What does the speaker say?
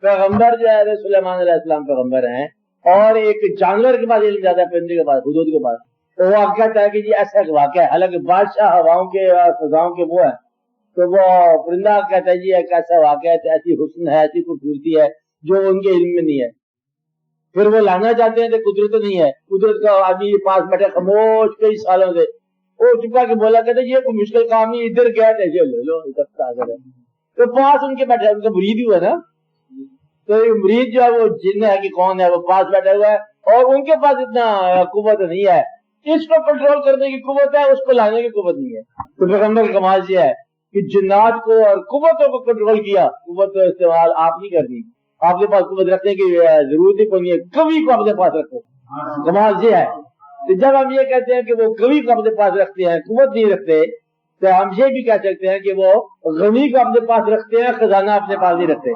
پیغمبر جو ہے سلیمان علیہ السلام پیغمبر ہیں، اور ایک جانور کے پاس علم زیادہ ہے، پرندے کے پاس، حدود کے پاس، تو وہ کہتا ہے کہ جی ایسا ایک واقعہ ہے، حالانکہ بادشاہ ہواؤں کے اور فضاؤں کے وہ ہے، تو وہ پرندہ کہتا ہے جی ایک ایسا واقعہ ہے، ایسی حسن ہے، ایسی خوبصورتی ہے جو ان کے علم میں نہیں ہے۔ پھر وہ لانا چاہتے ہیں تو قدرت نہیں ہے، قدرت کا آدمی پاس بیٹھے خاموش کئی سالوں سے، وہ چپا کے بولا کہتے یہ کوئی مشکل کام نہیں، ادھر گیا تھے لے لو ادھر ہے، تو پاس ان کے بیٹھے، ان کا مرید ہوا نا، تو مرید جو ہے وہ جن ہے کہ کون ہے، وہ پاس بیٹھا ہوا ہے، اور ان کے پاس اتنا قوت نہیں ہے، اس کو کنٹرول کرنے کی قوت ہے، اس کو لانے کی قوت نہیں ہے۔ تو پیغمبر کا کمال یہ ہے کہ جنات کو اور قوتوں کو کنٹرول کیا، قوت کا استعمال آپ نہیں کرنی، آپ کے پاس قوت رکھنے کی ضرورت ہی کوئی نہیں ہے، کبھی کو اپنے پاس رکھو، کمال یہ ہے۔ تو جب ہم یہ کہتے ہیں کہ وہ کبھی کو اپنے پاس رکھتے ہیں، قوت نہیں رکھتے، تو ہم یہ بھی کہہ سکتے ہیں کہ وہ غنی کو اپنے پاس رکھتے ہیں، خزانہ اپنے پاس نہیں رکھتے۔